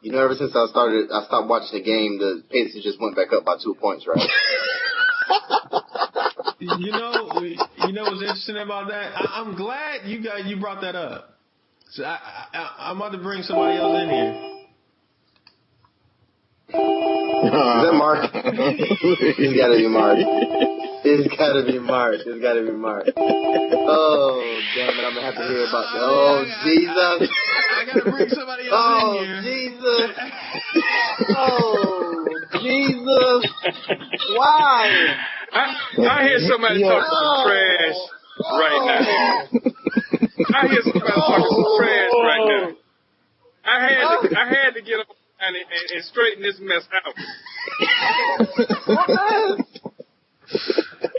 You know, ever since I stopped watching the game, the Pistons just went back up by 2 points, right? You know what's interesting about that? I'm glad you brought that up. So I'm about to bring somebody else in here. Is that Marq? It's gotta be Marq. It's gotta be Marq. Oh, damn it, I'm gonna have to hear about that. Oh, Jesus. I gotta bring somebody else in here. Jesus. Oh, Jesus. Why? I hear somebody talking some trash right now. I hear somebody talking some trash right now. I had to get up and straighten this mess out.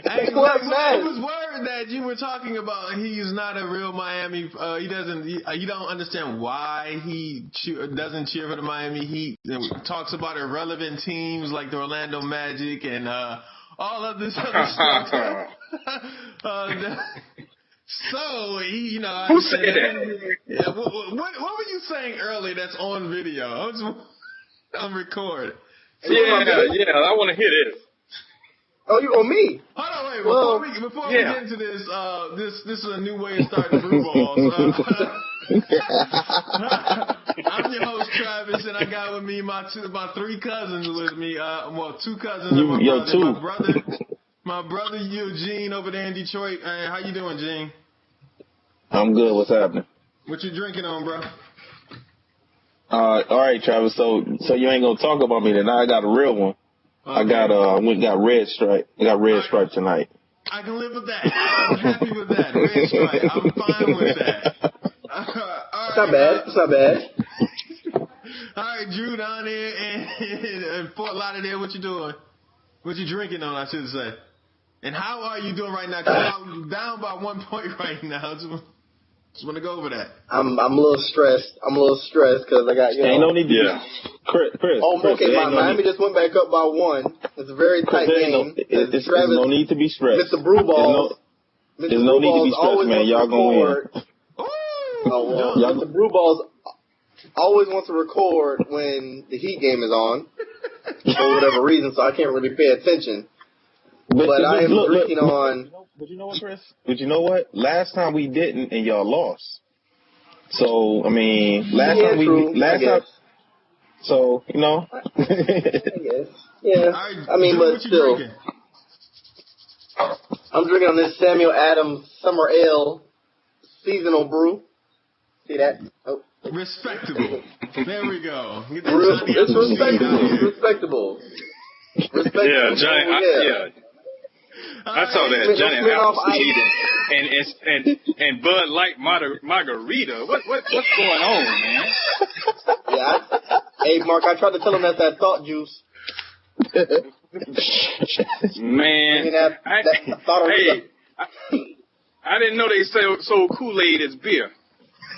It was word that you were talking about he's not a real Miami. You don't understand why he doesn't cheer for the Miami Heat. Talks about irrelevant teams like the Orlando Magic and all of this other stuff. So who said that? Yeah, what were you saying earlier? That's on video. I'm recording. Yeah, I want to hear this. Oh, you on me? Hold on, wait. Before we get into this, this is a new way of starting Brew Balls. I'm your host, Travis, and I got with me my three cousins with me. Two cousins and my brother. My brother Eugene over there in Detroit. Hey, how you doing, Gene? I'm good. What's happening? What you drinking on, bro? All right, Travis. So you ain't gonna talk about me tonight. I got a real one. Okay. I got red stripe. I got red stripe tonight. I can live with that. I'm happy with that. Red stripe. I'm fine with that. It's not bad. It's not bad. All right, Drew down here in Fort Lauderdale. What you doing? What you drinking on, I should say. And how are you doing right now? Because I'm down by 1 point right now. Just want to go over that. I'm a little stressed. Because I got, Ain't no need to Chris. Okay, Miami just went back up by 1. It's a very tight game. There's no need to be stressed. Mr. Brew Balls. There's no need to be stressed, man. Y'all gonna win. Mr. Brew Balls always wants to record when the Heat game is on. For whatever reason, so I can't really pay attention. But I am drinking on... But you know what, Chris? But you know what? Last time we didn't, and y'all lost. So, I mean, last time... So, I guess. Yeah. I mean, but still. I'm drinking on this Samuel Adams Summer Ale seasonal brew. See that? Oh. Respectable. There we go. It's respectable. Yeah, Johnny. I saw that Johnny Appleseed and Bud Light Margarita. What's going on, man? Yeah. Hey, Marq, I tried to tell him that's that thought juice. Man, I didn't know they sold Kool-Aid as beer.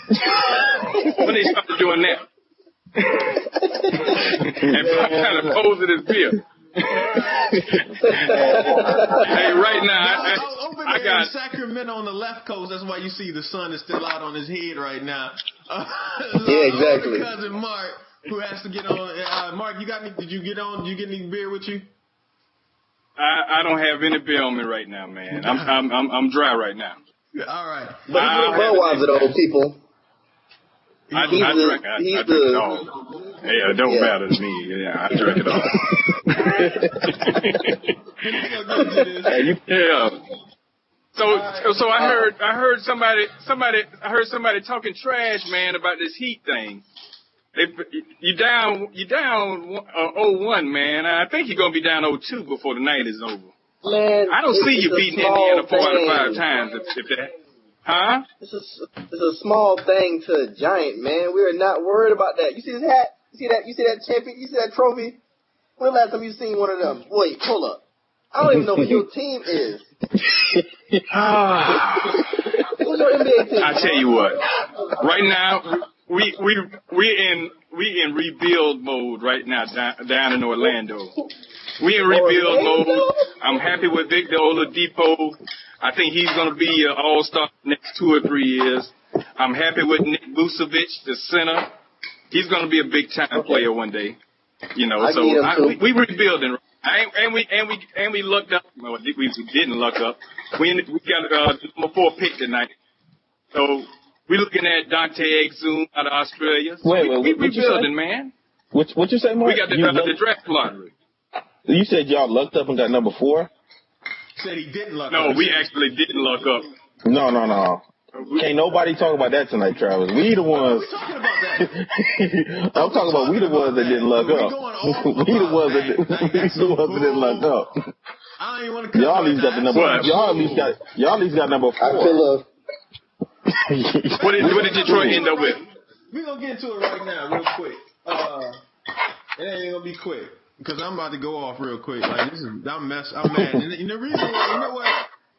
When they started doing that, and kind of pose it as beer. Hey, right now, I got in Sacramento on the left coast. That's why you see the sun is still out on his head right now. Yeah, exactly. My cousin Marq, who has to get on. Marq, did you get any beer with you? I don't have any beer on me right now, man. I'm dry right now. All right. But Budweiser, though, people. I drink it all. Yeah, it don't matter to me. Yeah, I drink it all. Yeah. So I heard somebody talking trash, man, about this Heat thing. You down 0-1, man. I think you're gonna be down 0-2 before the night is over. Man, I don't see you beating Indiana 4 out of 5 times if that. Huh? It's a small thing to a giant, man. We are not worried about that. You see this hat? You see that champion? You see that trophy? When the last time you seen one of them? Wait, hold up. I don't even know who your team is. Who's your NBA team? I tell you what. Right now, we're in rebuild mode right now down in Orlando. We in rebuild mode. I'm happy with Victor Oladipo. I think he's going to be an all-star next 2 or 3 years. I'm happy with Nick Vucevic, the center. He's going to be a big time player one day. You know, we rebuilding. And we lucked up. Well, we didn't luck up. We got number 4 pick tonight. So we're looking at Dante Exum out of Australia. So we rebuilding, man. What you say, Mark? We got the draft lottery. You said y'all lucked up and got number 4? Said he didn't luck up. No, we actually didn't luck up. No. Can't nobody talk about that tonight, Travis. We the ones. We're talking about that. I'm talking about we the ones that didn't luck up. We the ones that didn't luck up. I don't even want to. Y'all at least got the number. Y'all at least got number 4. I feel What did Detroit end up with? We're gonna get into it right now, real quick. It ain't gonna be quick because I'm about to go off real quick. Like I'm mad. And the reason why, you know what?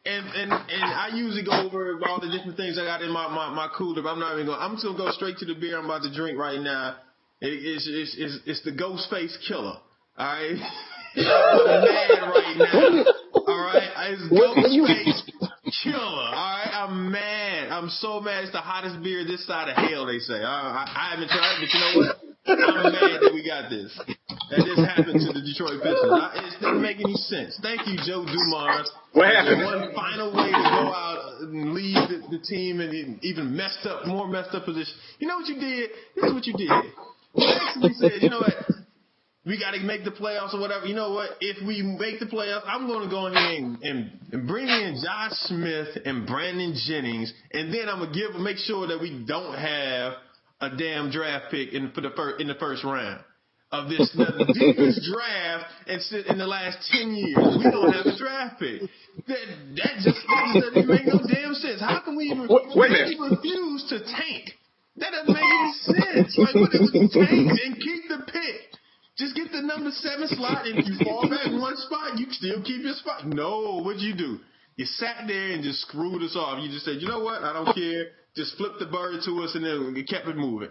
And I usually go over all the different things I got in my cooler, but I'm not even going. I'm just gonna go straight to the beer I'm about to drink right now. It's the Ghostface Killah. All right, I'm mad right now. All right, it's Ghostface Killah. All right, I'm mad. I'm so mad. It's the hottest beer this side of hell. They say. I haven't tried it, but you know what? I'm mad that we got this. That this happened to the Detroit Pistons. It doesn't make any sense. Thank you, Joe Dumars. What happened? One final way to go out and leave the team in even more messed up position. You know what you did? This is what you did. You actually said, you know what? We got to make the playoffs or whatever. You know what? If we make the playoffs, I'm going to go in here and bring in Josh Smith and Brandon Jennings, and then I'm going to make sure that we don't have a damn draft pick in the first round of the deepest draft in the last 10 years. We don't have a draft pick. That just doesn't make no damn sense. How can we even refuse to tank? That doesn't make any sense. Like, what is tank and keep the pick? Just get the number 7 slot, and if you fall back in one spot, you still keep your spot. No, what'd you do? You sat there and just screwed us off. You just said, you know what? I don't care. Just flip the bird to us, and then we kept it moving.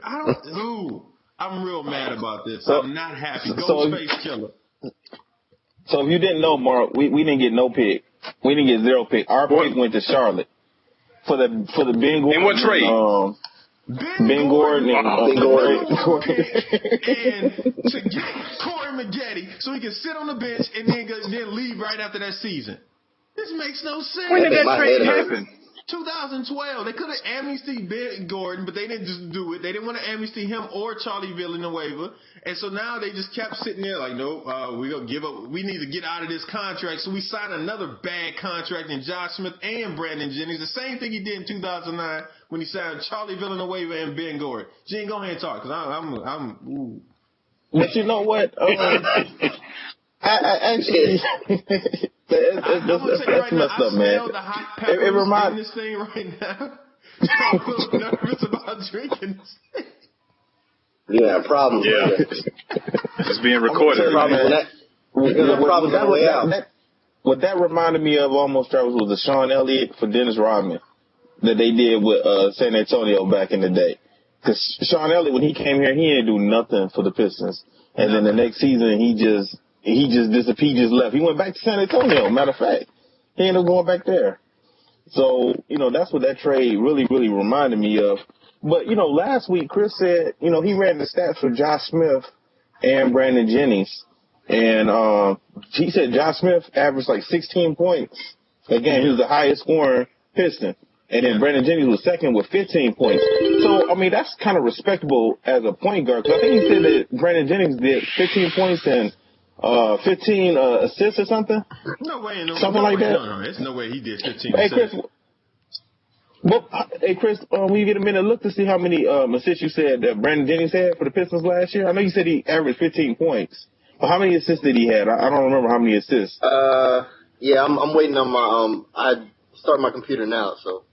I'm real mad about this. I'm not happy. Ghostface Killah. So if you didn't know, Mark, we didn't get no pick. We didn't get 0 pick. Our pick went to Charlotte for the Ben Gordon. In what trade? Ben Gordon and to get Corey Maggette so he can sit on the bench and then leave right after that season. This makes no sense. When did that trade happen? 2012. They could have amnestied Ben Gordon, but they didn't just do it. They didn't want to amnesty him or Charlie Villanueva. And so now they just kept sitting there like, nope, we're going to give up. We need to get out of this contract. So we signed another bad contract in Josh Smith and Brandon Jennings. The same thing he did in 2009 when he signed Charlie Villanueva and Ben Gordon. Gene, go ahead and talk, because I'm. But you know what? I actually, that's messed up, man. It reminds this thing right now. I'm a little nervous about drinking this thing. Yeah, problems. Yeah, it's being recorded. What that reminded me of almost, Travis, was the Sean Elliott for Dennis Rodman that they did with San Antonio back in the day. Because Sean Elliott, when he came here, he didn't do nothing for the Pistons, and then the next season he just disappeared. He just left. He went back to San Antonio. Matter of fact, he ended up going back there. So, that's what that trade really, really reminded me of. But, last week Chris said, he ran the stats for Josh Smith and Brandon Jennings. And he said Josh Smith averaged like 16 points a game. He was the highest scoring Piston. And then Brandon Jennings was second with 15 points. So, that's kind of respectable as a point guard. Because I think he said that Brandon Jennings did 15 points and 15 assists or something? No way. Something like that? No, there's no way he did 15 assists. Chris, when you get a minute, look to see how many assists you said that Brandon Jennings had for the Pistons last year. I know you said he averaged 15 points. But how many assists did he have? I don't remember how many assists. Yeah, I'm waiting on my I start my computer now, so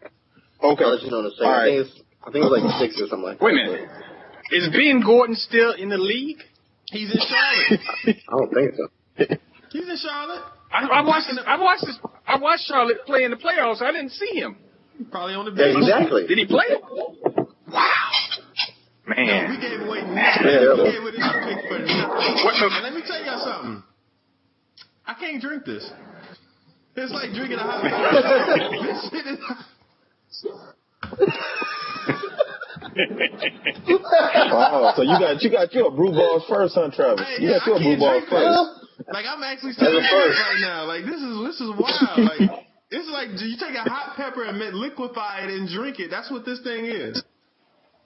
okay. I'll let you know in a second. Right. I think it was like 6 or something like that. Wait a minute. Is Ben Gordon still in the league? He's in Charlotte. I don't think so. He's in Charlotte. I watched Charlotte play in the playoffs. I didn't see him. Probably on the bench. Exactly. Did he play? Wow. Man. No, we gave away nothing. We gave away this pick for nothing. And let me tell y'all something. I can't drink this. It's like drinking a hot dog. This shit is... Oh, so you got your brew balls first, huh, Travis? You got your brew balls first. Like, I'm actually starting to think right now. Like, this is wild. Like, it's like you take a hot pepper and liquefy it and drink it. That's what this thing is.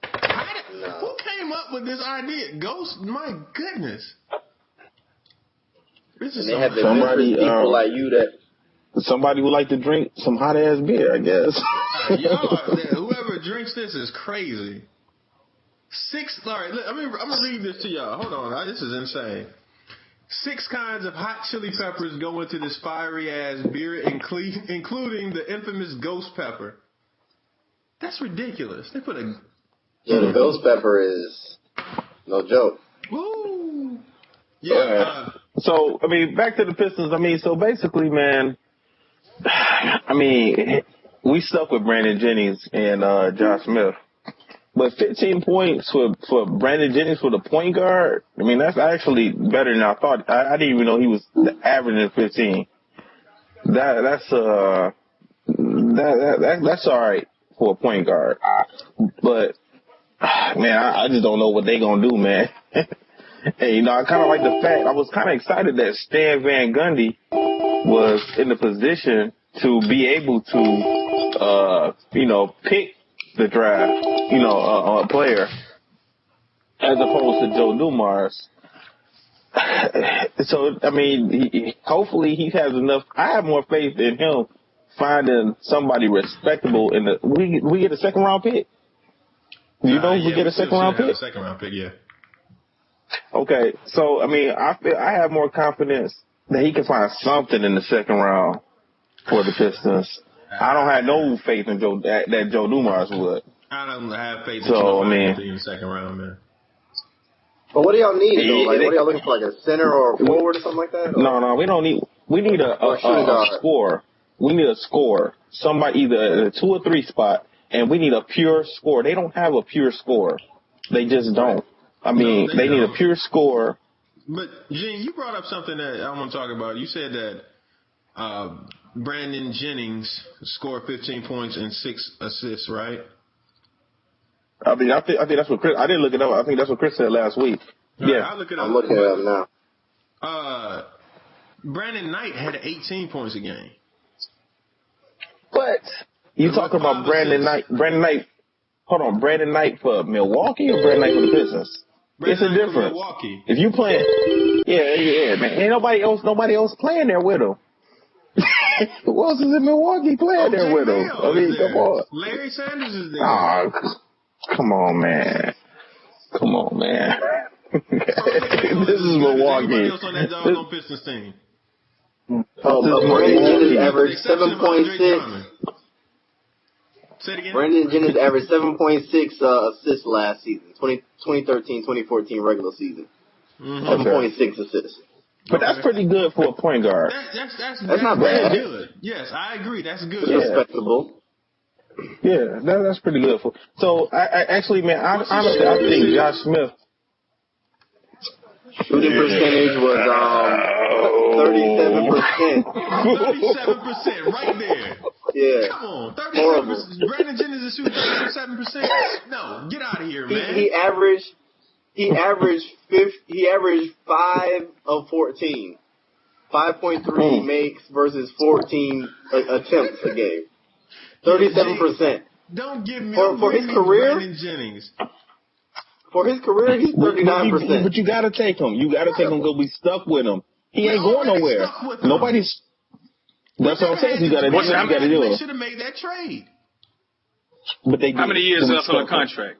Who came up with this idea? Ghost, my goodness. This is somebody people like you that somebody would like to drink some hot ass beer, I guess. Whoever drinks this is crazy. All right, look, I'm gonna read this to y'all. Hold on, this is insane. 6 kinds of hot chili peppers go into this fiery ass beer, including the infamous ghost pepper. That's ridiculous. They put the ghost pepper is no joke. Woo. Yeah. So, I mean, back to the Pistons. I mean, so basically, man, I mean, we stuck with Brandon Jennings and Josh Smith. But 15 points for Brandon Jennings for the point guard, I mean, that's actually better than I thought. I didn't even know he was averaging 15. That's all right for a point guard. But, man, I just don't know what they going to do, man. Hey, I kind of like the fact, I was kind of excited that Stan Van Gundy was in the position to be able to, pick the draft, a player, as opposed to Joe Dumars. So, I mean, hopefully he has enough. I have more faith in him finding somebody respectable in the. We get a second round pick. We get a second round pick. Second round pick, yeah. Okay, so I mean, I have more confidence that he can find something in the second round for the Pistons. I don't have no faith in that Joe Dumars would. I don't have faith in the second round, man. But what do y'all need, though? Like, what are y'all looking for, like a center or a forward or something like that? Or? No, we don't need. We need a scorer. We need a scorer. Somebody either a 2 or 3 spot, and we need a pure scorer. They don't have a pure scorer. They just don't. I mean, they need a pure scorer. But, Gene, you brought up something that I want to talk about. You said that Brandon Jennings scored 15 points and 6 assists, right? I think that's what Chris. I didn't look it up. I think that's what Chris said last week. Yeah, I'll look it up. I'm looking it up now. Brandon Knight had 18 points a game. What? You talking about Brandon Knight? Brandon Knight. Hold on, Brandon Knight for Milwaukee or Brandon Knight for the Pistons? It's a difference. Milwaukee. If you playing, yeah, man. Ain't nobody else playing there with him. Who else is in Milwaukee playing there with him? I mean, come on. Larry Sanders is there. Oh, come on, man. This is Milwaukee. Everybody else on that doggone Pistons team. Brandon Jennings averaged 7.6. Say it again. Brandon Jennings averaged 7.6 assists last season, 2013-2014 regular season. 7.6 assists. But that's pretty good for a point guard. That's not bad. Good. Yes, I agree. That's good. It's respectable. Yeah, that's pretty good for. So I actually, man, honestly, I think Josh Smith. Shooting percentage was 37%. 37% right there. Yeah. Come on, 37%. Brandon Jennings is shooting 37%. No, get out of here, man. He averaged 5 of 14. 5.3 makes versus 14 attempts a game. 37%. Don't give me for his career. Brandon Jennings. For his career, he's 39%. But you gotta take him. You gotta take him because we stuck with him. He ain't going nowhere. Nobody's. That's what I'm saying. You gotta do it. They should have made that trade. But they. How many years left on the contract?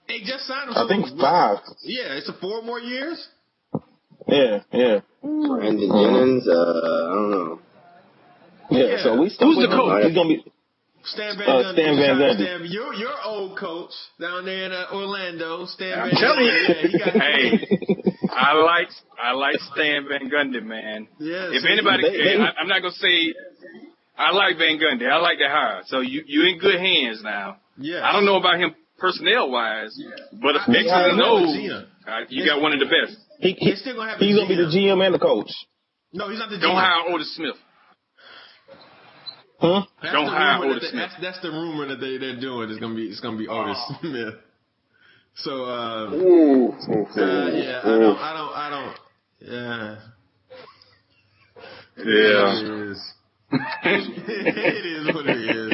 They just signed him. I think 5. Yeah, it's 4 more years. Yeah. Brandon Jennings, I don't know. Yeah, so we stuck. Who's with the coach? He's gonna be. Stan Van Gundy. Your old coach down there in Orlando. Stan I'm Van telling Gundy. you. Hey, I like Stan Van Gundy, man. Yeah, if anybody, I'm not gonna say I like Van Gundy. I like that hire. So you in good hands now. Yeah. I don't know about him personnel wise, but X's and O's, you got one of the best. He's gonna be the GM and the coach. No, he's not the GM. Don't hire Otis Smith. Huh? Don't hire Otis Smith. That's the rumor that they're doing. It's gonna be Otis Smith. So yeah, I don't. Yeah. Yeah. It is what it is.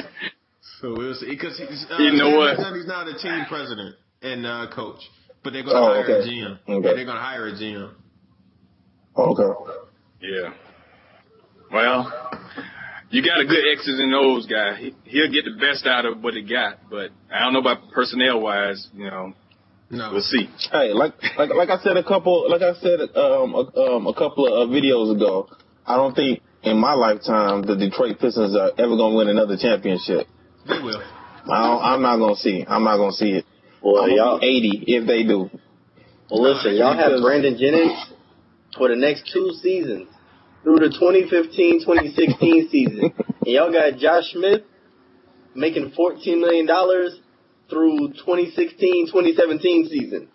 So we'll see. Because you know what? He's now the team president and coach, but they're gonna hire a GM. Okay. Yeah, they're gonna hire a GM. Okay. Yeah. Well, you got a good X's and O's guy. He'll get the best out of what he got, but I don't know about personnel wise. No. We'll see. Hey, like I said a couple of videos ago, I don't think in my lifetime the Detroit Pistons are ever gonna win another championship. They will. I'm not gonna see it. Well, y'all 80 if they do. Well, listen, y'all have Brandon Jennings for the next 2 seasons through the 2015-2016 season, and y'all got Josh Smith making $14 million through 2016-2017 season.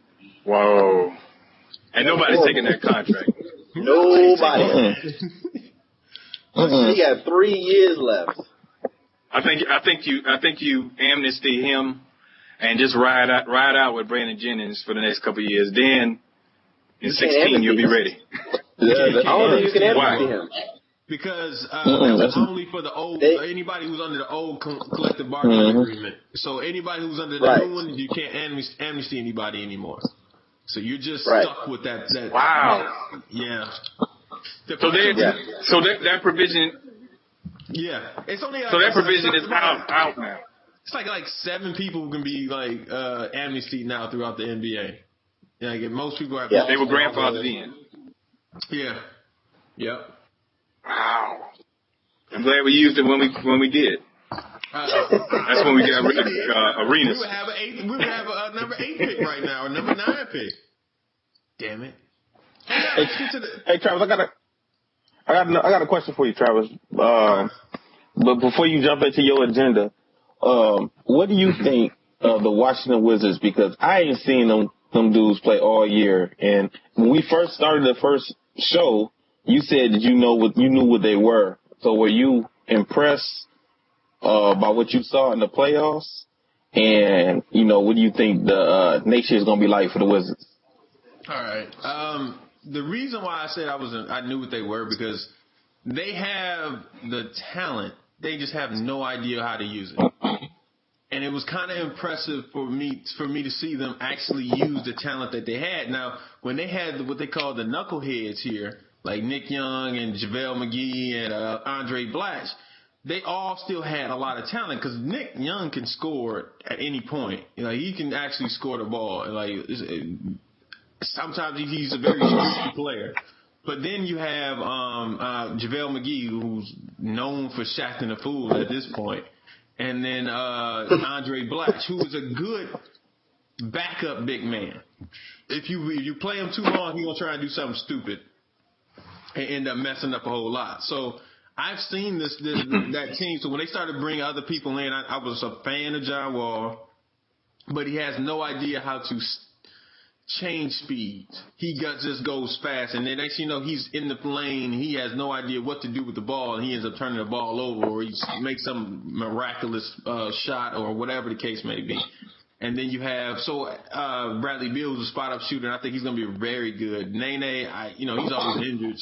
Whoa! And nobody's taking that contract. Nobody. He got 3 years left. I think you amnesty him and just ride out with Brandon Jennings for the next couple of years. Then in 16 you'll be ready. I don't think you can amnesty him. Because that's only for the old anybody who's under the old collective bargaining agreement. So anybody who's under the new one, you can't amnesty anybody anymore. So you're just stuck with that. Wow. Yeah. So that provision. Yeah, it's only so that provision is out now. It's like 7 people who can be like amnesty now throughout the NBA. Yeah, like most people have. They were grandfathered in. Yeah. Yep. Wow. I'm glad we used it when we did. That's when we got rid of arenas. We would have a number 8 pick right now, or number 9 pick. Damn it. Hey, Travis, I got a question for you, Travis. But before you jump into your agenda, what do you think of the Washington Wizards? Because I ain't seen them dudes play all year. And when we first started the first show, you said that you knew what they were. So were you impressed by what you saw in the playoffs? And what do you think the next year is going to be like for the Wizards? All right. The reason why I said I knew what they were because they have the talent. They just have no idea how to use it. And it was kind of impressive for me to see them actually use the talent that they had. Now, when they had what they call the knuckleheads here, like Nick Young and JaVale McGee and Andre Blatche, they all still had a lot of talent because Nick Young can score at any point. He can actually score the ball. Sometimes he's a very streaky player. But then you have JaVale McGee, who's known for shacking a fool at this point. And then Andre Blatche, who is a good backup big man. If you play him too long, he's going to try and do something stupid and end up messing up a whole lot. So I've seen that team. So when they started bringing other people in, I was a fan of John Wall, but he has no idea how to change speeds. He just goes fast, and then next you know he's in the lane. He has no idea what to do with the ball, and he ends up turning the ball over, or he makes some miraculous shot, or whatever the case may be. And then you have Bradley Beal is a spot up shooter, and I think he's going to be very good. Nene, he's always injured,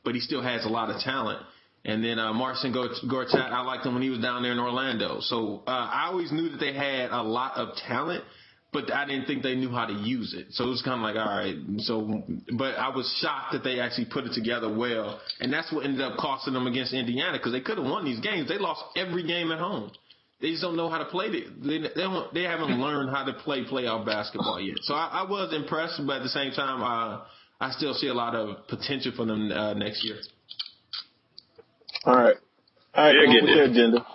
but he still has a lot of talent. And then Marcin Gortat, I liked him when he was down there in Orlando. So I always knew that they had a lot of talent, but I didn't think they knew how to use it. So it was kind of like, all right. But I was shocked that they actually put it together well. And that's what ended up costing them against Indiana, because they could have won these games. They lost every game at home. They just don't know how to play it. They haven't learned how to play playoff basketball yet. So I was impressed, but at the same time, I still see a lot of potential for them next year. All right. All right, what's your agenda?